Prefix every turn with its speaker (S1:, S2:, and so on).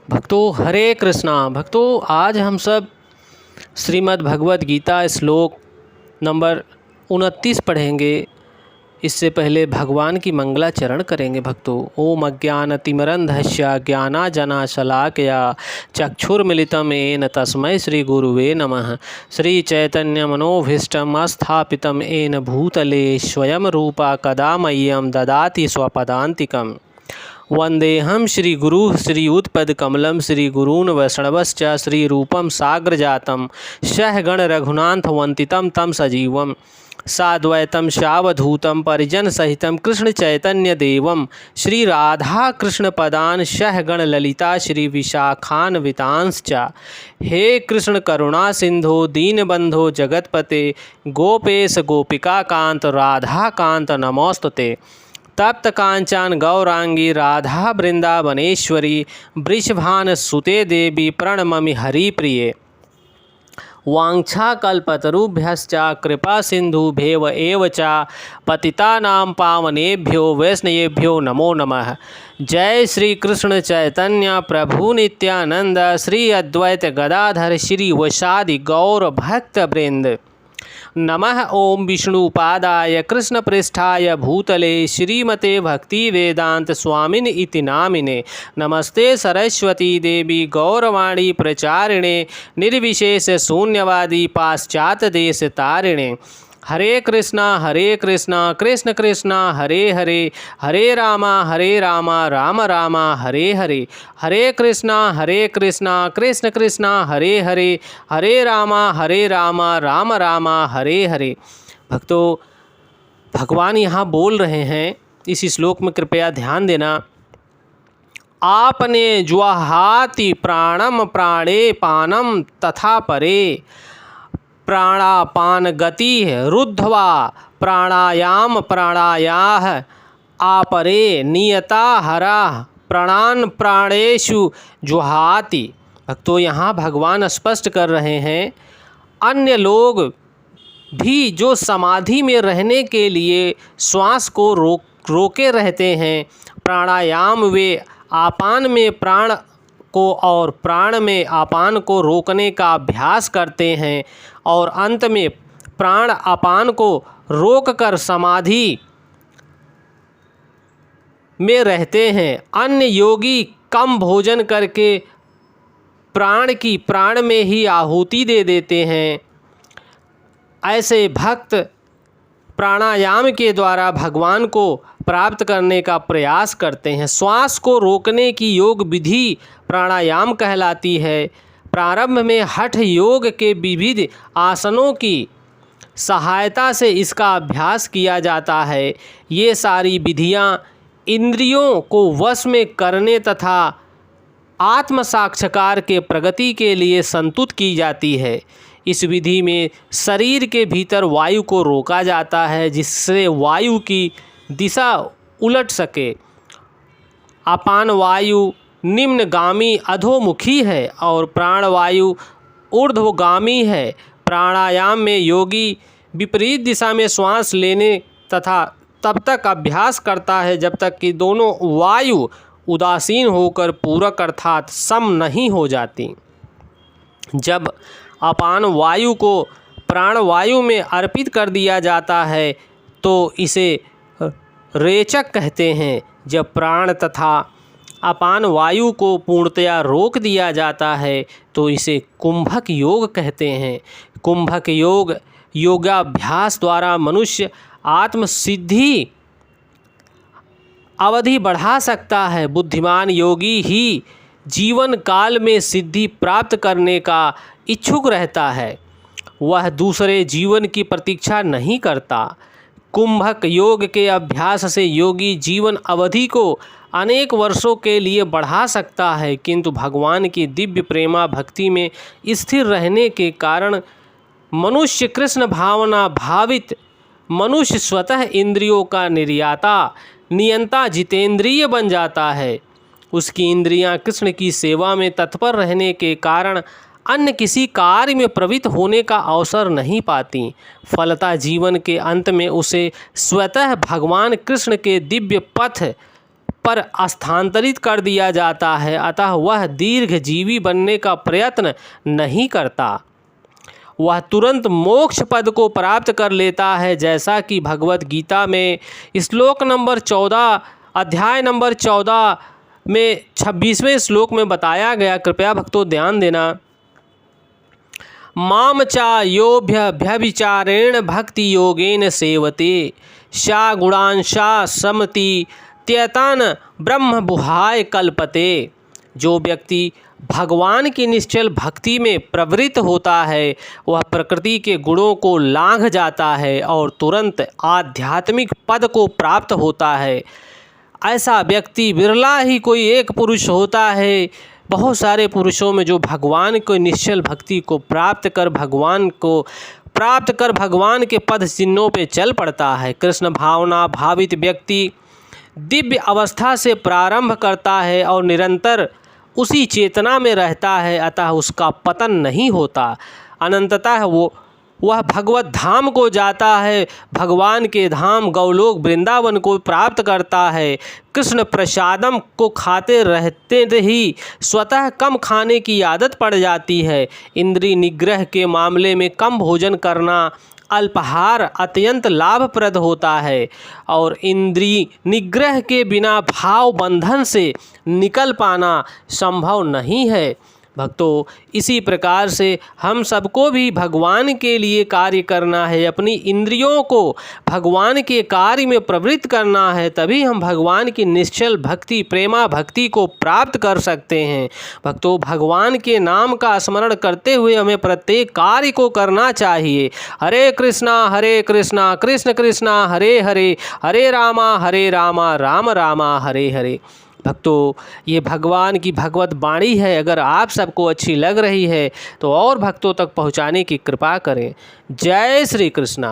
S1: भक्तों हरे कृष्णा। भक्तों आज हम सब श्रीमद् भगवद गीता श्लोक नंबर 29 पढ़ेंगे। इससे पहले भगवान की मंगलाचरण करेंगे। भक्तों ओम अज्ञानतिमिरन्धस्य ज्ञानांजनशलाकया चक्षुर्मिलितं येन तस्मै श्री गुरुवे नमः। श्री चैतन्य मनोभीष्टं स्थापितं येन भूतले स्वयं रूपा कदा मह्यं ददाति स्वपदान्तिकम्। वंदेहम श्री गुरु श्रीयुतपदकमलं श्री गुरून् वैष्णवश्च श्री रूपम साग्र जातम सहगण रघुनाथ वंदितं तम सजीवम साद्वैतम शावधूतम परिजन सहितम कृष्ण चैतन्य देवम श्री राधा कृष्ण पदान सहगण ललिता श्री विशाखान वितांश्च। हे कृष्ण करुणा सिंधो दीनबंधो जगतपते गोपेश गोपिका कांत राधा कांत नमोस्तुते। तप्त कांचन गौरांगी राधा वृंदावनेश्वरी वृषभान सुते देवी प्रणममि हरिप्रिये। वाञ्छाकल्पतरुभ्यश्च कृपा सिन्धुभ्येव एव च पतितानां पावनेभ्यो वैष्णवेभ्यो नमो नमः। जय श्री कृष्ण चैतन्य प्रभु नित्यानंद श्री अद्वैत गदाधर श्री वैशादि गौर भक्त वृंद। नमः ओम विष्णुपादाय कृष्णप्रेष्ठाय भूतले श्रीमते भक्ति वेदांत स्वामिन इति नामिने। नमस्ते सरस्वती देवी गौरवाणी प्रचारिणे निर्विशेष शून्यवादी पाश्चात्य देश तारिणे। हरे कृष्णा कृष्ण कृष्ण हरे हरे हरे रामा राम राम हरे हरे। हरे कृष्णा कृष्ण कृष्ण हरे हरे हरे रामा राम राम हरे हरे। भक्तों भगवान यहाँ बोल रहे हैं इस श्लोक में, कृपया ध्यान देना। आपने ज्वहाति प्राणम प्राणे पानम तथा परे प्राणापान गति रुद्धवा प्राणायाम प्राणायाह आपरे नियता हरा प्राणान प्राणेषु जुहाति। भक्तों यहाँ भगवान स्पष्ट कर रहे हैं अन्य लोग भी जो समाधि में रहने के लिए श्वास को रोके रहते हैं, प्राणायाम वे आपान में प्राण को और प्राण में आपान को रोकने का अभ्यास करते हैं और अंत में प्राण अपान को रोककर समाधि में रहते हैं। अन्य योगी कम भोजन करके प्राण की प्राण में ही आहुति दे देते हैं। ऐसे भक्त प्राणायाम के द्वारा भगवान को प्राप्त करने का प्रयास करते हैं। श्वास को रोकने की योग विधि प्राणायाम कहलाती है। प्रारंभ में हठ योग के विविध आसनों की सहायता से इसका अभ्यास किया जाता है। ये सारी विधियाँ इंद्रियों को वश में करने तथा आत्म साक्षात्कार के प्रगति के लिए संतुत की जाती है। इस विधि में शरीर के भीतर वायु को रोका जाता है जिससे वायु की दिशा उलट सके। अपान वायु निम्नगामी अधोमुखी है और प्राणवायु ऊर्ध्वगामी है। प्राणायाम में योगी विपरीत दिशा में श्वास लेने तथा तब तक अभ्यास करता है जब तक कि दोनों वायु उदासीन होकर पूरक अर्थात सम नहीं हो जाती। जब अपान वायु को प्राणवायु में अर्पित कर दिया जाता है तो इसे रेचक कहते हैं। जब प्राण तथा अपान वायु को पूर्णतया रोक दिया जाता है तो इसे कुंभक योग कहते हैं। कुंभक योग योगाभ्यास द्वारा मनुष्य आत्मसिद्धि अवधि बढ़ा सकता है। बुद्धिमान योगी ही जीवन काल में सिद्धि प्राप्त करने का इच्छुक रहता है, वह दूसरे जीवन की प्रतीक्षा नहीं करता। कुंभक योग के अभ्यास से योगी जीवन अवधि को अनेक वर्षों के लिए बढ़ा सकता है, किंतु भगवान की दिव्य प्रेमा भक्ति में स्थिर रहने के कारण मनुष्य कृष्ण भावना भावित मनुष्य स्वतः इंद्रियों का निर्याता नियंता जितेंद्रिय बन जाता है। उसकी इंद्रियां कृष्ण की सेवा में तत्पर रहने के कारण अन्य किसी कार्य में प्रवृत्त होने का अवसर नहीं पाती। फलतः जीवन के अंत में उसे स्वतः भगवान कृष्ण के दिव्य पथ पर स्थानांतरित कर दिया जाता है, अतः वह दीर्घजीवी बनने का प्रयत्न नहीं करता। वह तुरंत मोक्ष पद को प्राप्त कर लेता है, जैसा कि भगवत गीता में श्लोक नंबर 14 अध्याय नंबर 14 में 26वें श्लोक में बताया गया। कृपया भक्तों ध्यान देना। माम चा योभ्यभिचारेण भक्ति योगेन सेवते सा गुणांशा समति त्यतान ब्रह्म बुहाय कल्पते। जो व्यक्ति भगवान की निश्चल भक्ति में प्रवृत्त होता है वह प्रकृति के गुणों को लांघ जाता है और तुरंत आध्यात्मिक पद को प्राप्त होता है। ऐसा व्यक्ति बिरला ही कोई एक पुरुष होता है बहुत सारे पुरुषों में जो भगवान को निश्चल भक्ति को प्राप्त कर भगवान के पद चिन्हों पे चल पड़ता है। कृष्ण भावना भावित व्यक्ति दिव्य अवस्था से प्रारंभ करता है और निरंतर उसी चेतना में रहता है, अतः उसका पतन नहीं होता। अनंततः वह भगवत धाम को जाता है, भगवान के धाम गौलोक वृंदावन को प्राप्त करता है। कृष्ण प्रसादम को खाते रहते ही स्वतः कम खाने की आदत पड़ जाती है। इंद्रिय निग्रह के मामले में कम भोजन करना, अल्पाहार अत्यंत लाभप्रद होता है और इंद्रिय निग्रह के बिना भाव बंधन से निकल पाना संभव नहीं है। भक्तों, इसी प्रकार से हम सबको भी भगवान के लिए कार्य करना है, अपनी इंद्रियों को भगवान के कार्य में प्रवृत्त करना है, तभी हम भगवान की निश्चल भक्ति प्रेमा भक्ति को प्राप्त कर सकते हैं। भक्तों, भगवान के नाम का स्मरण करते हुए हमें प्रत्येक कार्य को करना चाहिए। हरे कृष्णा कृष्ण कृष्णा हरे हरे, हरे रामा राम रामा हरे हरे। भक्तों, ये भगवान की भगवत वाणी है। अगर आप सबको अच्छी लग रही है तो और भक्तों तक पहुँचाने की कृपा करें। जय श्री कृष्णा।